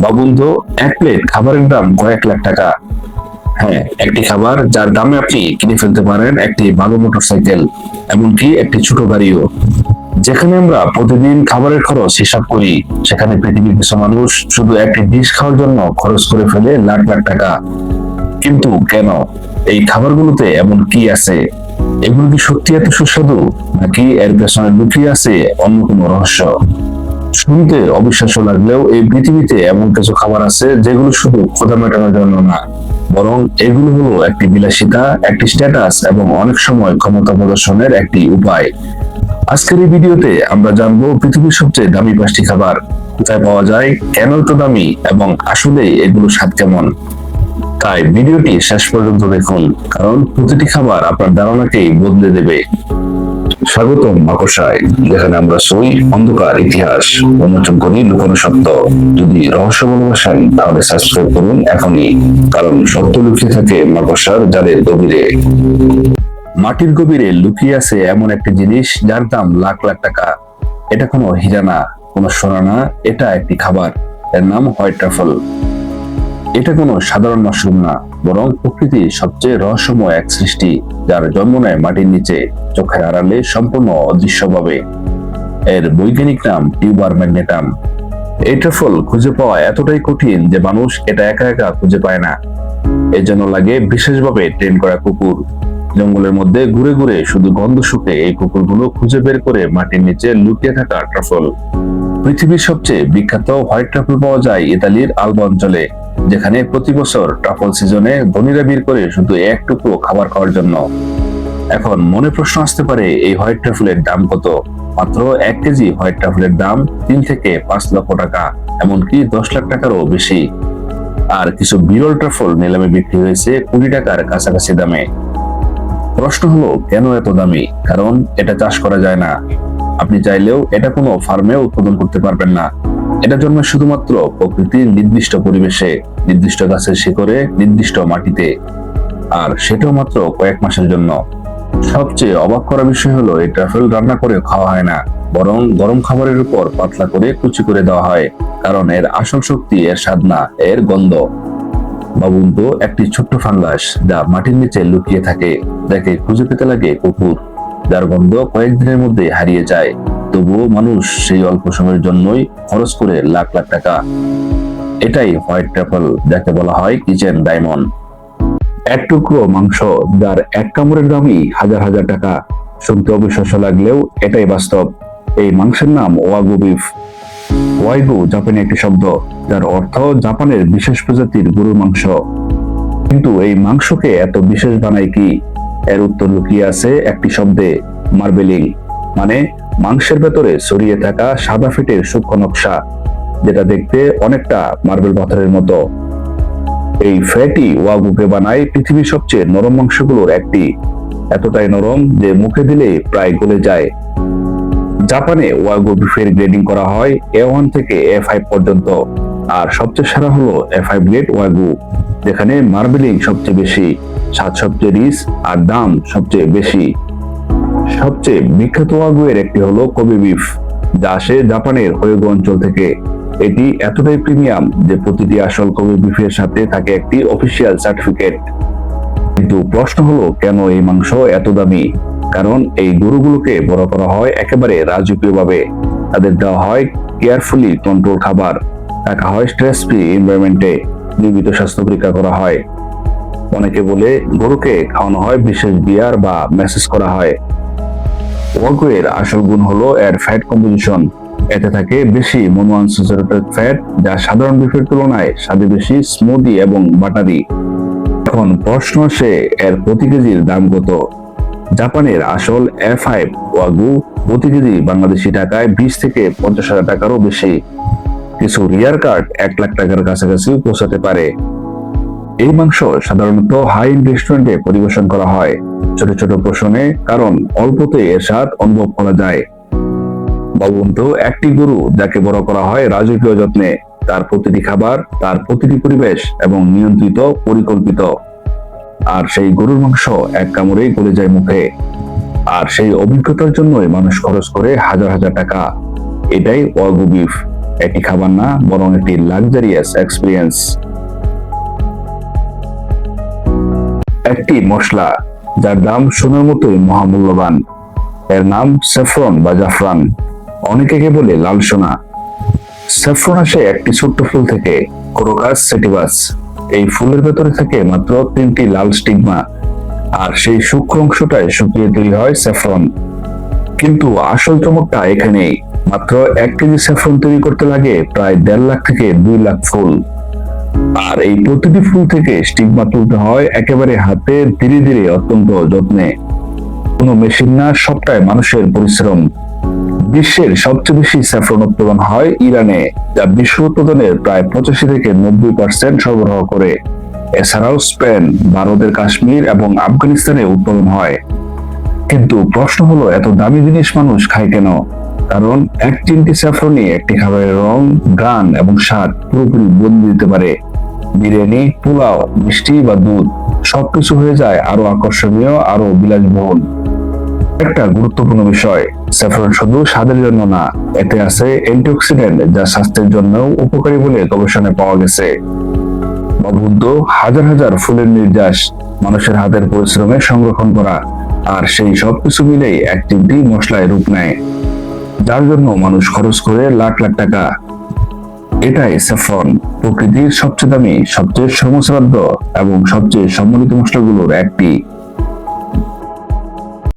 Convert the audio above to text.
ভাবুন তো, এক প্লেট খাবারের দাম কয়েক লাখ টাকা। হ্যাঁ, একটি খাবার যার দামে আপনি কিনে ফেলতে পারেন একটি ভালো মোটরসাইকেল, এমনকি একটি ছোট গাড়িও। যেখানে আমরা প্রতিদিন খাবারের খরচ হিসাব করি, সেখানে পৃথিবীর কিছু মানুষ শুধু একটি ডিশ খাওয়ার জন্য খরচ করে ফেলে লাখ লাখ টাকা। কিন্তু কেন? এই খাবারগুলোতে এমন কি আছে? এগুলো কি সত্যি এত সুস্বাদু, নাকি এর পেছনে লুকিয়ে আছে অন্য কোনো রহস্য? শুনতে অবিশ্বাস্য লাগলেও এই পৃথিবীতে এমন কিছু খাবার আছে যেগুলো শুধু ক্ষুধা মেটানোর জন্য না, বরং এগুলো হলো একটি বিলাসিতা, একটি স্ট্যাটাস এবং অনেক সময় ক্ষমতা প্রদর্শনের একটি উপায়। আজকের এই ভিডিওতে আমরা জানবো পৃথিবীর সবচেয়ে দামি 5টি খাবার কোথায় পাওয়া যায়, কেন এত দামি এবং আসলে এগুলো স্বাদ কেমন। তাই ভিডিওটি শেষ পর্যন্ত দেখুন, কারণ প্রতিটি খাবার আপনার ধারণাকেই বদলে দেবে। স্বাগতম মাকড়সায়, যেখানে আমরা সই অন্ধকার ইতিহাস উন্মোচন করি লুকানো সত্য। যদি রহস্য ভালোবাসেন তাহলে সাবস্ক্রাইব করুন এখনই, কারণ সত্য লুকিয়ে থাকে মাকড়সার জালের গভীরে। মাটির গভীরে লুকিয়ে আছে এমন একটি জিনিস যার দাম লাখ লাখ টাকা। এটা কোনো হীরা না, কোনো সোনা না, এটা একটি খাবার। এর নাম হোয়াইট ট্রাফল। এটা কোনো সাধারণ মাশরুম না, বরং প্রকৃতির সবচেয়ে রহস্যময় এক সৃষ্টি, যার জন্ম নেয় মাটির নিচে, চোখের আড়ালে, সম্পূর্ণ অদৃশ্যভাবে। এর বৈজ্ঞানিক নাম টিউবার ম্যাগনেটাম। এই ট্রাফল খুঁজে পাওয়া এতটাই কঠিন যে মানুষ এটা একা একা খুঁজে পায় না। এর জন্য লাগে বিশেষভাবে ট্রেন করা কুকুর। জঙ্গলের মধ্যে ঘুরে ঘুরে শুধু গন্ধ শুকে এই কুকুরগুলো খুঁজে বের করে মাটির নিচে লুকিয়ে থাকা ট্রাফল। পৃথিবীর সবচেয়ে বিখ্যাত হোয়াইট ট্রাফল পাওয়া যায় ইতালির আলবা অঞ্চলে, যেখানে প্রতি বছর ট্রাফল সিজনে ধনীরা ভিড় করে শুধু এক টুকরো খাবার খাওয়ার জন্য। এখন মনে প্রশ্ন আসতে পারে, এই হোয়াইট ট্রাফলের দাম কত? মাত্র 1 কেজি হোয়াইট ট্রাফলের দাম 3 থেকে 5 লক্ষ টাকা, এমনকি 10 লাখ টাকারও বেশি। আর কিছু বিরল ট্রাফল নিলামে বিক্রি হয়েছে কোটি টাকার কাছাকাছি দামে। প্রশ্ন হলো, কেন এত দামি? কারণ এটা চাষ করা যায় না। আপনি চাইলেও এটা কোনো ফার্মে উৎপাদন করতে পারবেন না। এটা জন্মে শুধুমাত্র প্রকৃতির নির্দিষ্ট পরিবেশে, নির্দিষ্ট গাছের শিকড়ে, নির্দিষ্ট মাটিতে, আর সেটাও মাত্র কয়েক মাসের জন্য। সবচেয়ে অবাক করা বিষয় হলো, এই ট্রাফল রান্না করে খাওয়া হয় না, বরং গরম খাবারের উপর পাতলা করে কুচি করে দেওয়া হয়। কারণ এর আসল শক্তি এর স্বাদ না, এর গন্ধ। ভাবুন তো, একটি ছোট্ট ফাঙ্গাস যা মাটির নিচে লুকিয়ে থাকে, যাকে খুঁজে পেতে লাগে কুকুর, যার গন্ধ কয়েকদিনের মধ্যে হারিয়ে যায়, তবুও মানুষ সেই অল্প সময়ের জন্যই খরচ করে লাখ লাখ টাকা। এটাই হোয়াইট ট্রাফল, যাকে বলা হয় কিচেন ডায়মন্ড। এক টুকরো মাংস যার এক কামড়ের দামই হাজার হাজার টাকা। শুনতে অবিশ্বাস্য লাগলেও এটাই বাস্তব। এই মাংসের নাম ওয়াগু বিফ। ওয়াইগু জাপানি একটি শব্দ, যার অর্থ জাপানের বিশেষ প্রজাতির গরুর মাংস। কিন্তু এই মাংসকে এত বিশেষ বানায় কি? এর উত্তর লুকিয়ে আছে একটি শব্দে, মার্বেলিং। মানে মাংসের ভেতরে ছড়িয়ে থাকা সাদা ফিটের সূক্ষ্ম নকশা, যেটা দেখতে অনেকটা মার্বেল পাথরের মতো। এই ফ্যাটি ওয়াগুকে বানায় পৃথিবীর সবচেয়ে নরম মাংসগুলোর একটি, এতটাই নরম যে মুখে দিলে প্রায় গলে যায়। জাপানে ওয়াগু বিফের গ্রেডিং করা হয় A1 থেকে A5 পর্যন্ত, আর সবচেয়ে সেরা হলো A5 গ্রেড ওয়াগু, যেখানে মার্বেলিং সবচেয়ে বেশি, স্বাদ সবচেয়ে রিচ, আর দাম সবচেয়ে বেশি। সবচেয়ে বিখ্যাত ওয়াগু এর একটি হলো কোবে বিফ, যা আসে জাপানের হোয়োগু অঞ্চল থেকে। এটি এতটাই প্রিমিয়াম যে প্রতিটি আসল কোবে বিফের সাথে থাকে একটি অফিসিয়াল সার্টিফিকেট। কিন্তু প্রশ্ন হলো, কেন এই মাংস এত দামি? কারণ এই গরুগুলোকে বড় করা হয় একেবারে রাজকীয় ভাবে। তাদের দেওয়া হয় কেয়ারফুলি কন্ট্রোল খাবার, রাখা হয় স্ট্রেস ফ্রি এনভায়রনমেন্টে, নিয়মিত স্বাস্থ্য পরীক্ষা করা হয়। অনেকে বলে গরুকে খাওয়ানো হয় বিশেষ বিয়ার বা ম্যাসেজ করা হয়। ওয়াগু এর আসল গুণ হলো এর ফ্যাট কম্পোজিশন। এতে থাকে বেশি মনোআনস্যাচুরেটেড ফ্যাট, যা সাধারণ বিফের তুলনায় স্বাদে বেশি স্মুদি এবং বাটারি। এখন প্রশ্ন আসে, এর প্রতি কেজির দাম কত? জাপানের আসল A5 ওয়াগু প্রতি কেজি বাংলাদেশি টাকায় 20 থেকে 50 হাজার টাকারও বেশি। কিছু রিয়ার কাট 1 লাখ টাকার কাছাকাছি পৌঁছাতে পারে। এই মাংস সাধারণত হাই এন্ড রেস্টুরেন্টে পরিবেশন করা হয়, ছোট ছোট পোর্শনে, কারণ অল্পতে এর স্বাদ অনুভব করা যায়। ভাবুন তো, একটি গরু যাকে বড় করা হয় রাজকীয় যত্নে, তার প্রতিটি খাবার, তার প্রতিটি পরিবেশ এবং নিয়ন্ত্রিত, পরিকল্পিত। আর সেই গরুর মাংস এক কামড়েই গলে যায় মুখে। আর সেই অভিজ্ঞতার জন্যই মানুষ খরচ করে হাজার হাজার টাকা। এটাই ওয়াগু বিফ। একটি খাবার না, বরং একটি লাক্সারিয়াস এক্সপিরিয়েন্স। একটি মশলা যার দাম সোনার মতোই মহামূল্যবান, এর নাম স্যাফরন বা জাফরান। অনেকে কে বলে লাল সোনা। স্যাফরন আসে একটি ছোট্ট ফুল থেকে, কোরোকাস সেটিভাস। এই ফুলের ভেতরে থাকে মাত্র 3টি লাল স্টিগমা, আর সেই সূক্ষ্ম অংশটায় শুকিয়ে তৈরি হয় স্যাফরন। কিন্তু আসল চমকটা এখানেই, মাত্র 1 কেজি স্যাফরন তৈরি করতে লাগে প্রায় 1.5 লাখ থেকে 2 লাখ ফুল। আর এই প্রতিটি ফুল থেকে স্টিগমা তুলতে হয় একেবারে হাতে, ধীরে ধীরে, অত্যন্ত যত্নে। কোনো মেশিন না, সবটাই মানুষের পরিশ্রম। বিশ্বের সবচেয়ে বেশি স্যাফরন উৎপাদন হয় ইরানে, যা বিশ্ব উৎপাদনের প্রায় 85 থেকে 90% সরবরাহ করে। এছাড়াও স্পেন, ভারতের কাশ্মীর এবং আফগানিস্তানে উৎপাদন হয়। কিন্তু প্রশ্ন হলো, এত দামি জিনিস মানুষ খায় কেন? কারণ এক চিমটি স্যাফরনই একটি খাবারের রং, গান এবং স্বাদ পুরোপুরি বদলে দিতে পারে। বিরিয়ানি, পোলাও, মিষ্টি বা দুধ সবকিছু হয়ে যায় আরো আকর্ষণীয়, আরো বিলাসবহুল। একটা গুরুত্বপূর্ণ বিষয়, স্যাফরন শুধু স্বাদের জন্য না, এতে আছে অ্যান্টিঅক্সিডেন্ট, যা স্বাস্থ্যের জন্য উপকারী বলে গবেষণায় পাওয়া গেছে। ভাবুন তো, হাজার হাজার ফুলের নির্যাস মানুষের হাতের পরিশ্রমে সংরক্ষণ করা, আর সেই সবকিছু মিলেই এক চিমটি মশলায় রূপ নেয়, যার জন্য মানুষ খরচ করে লাখ লাখ টাকা। এটাই স্যাফরন, প্রকৃতির সবচেয়ে দামি, সবচেয়ে শ্রমসাধ্য এবং সবচেয়ে সম্মানিত মশলাগুলোর একটি।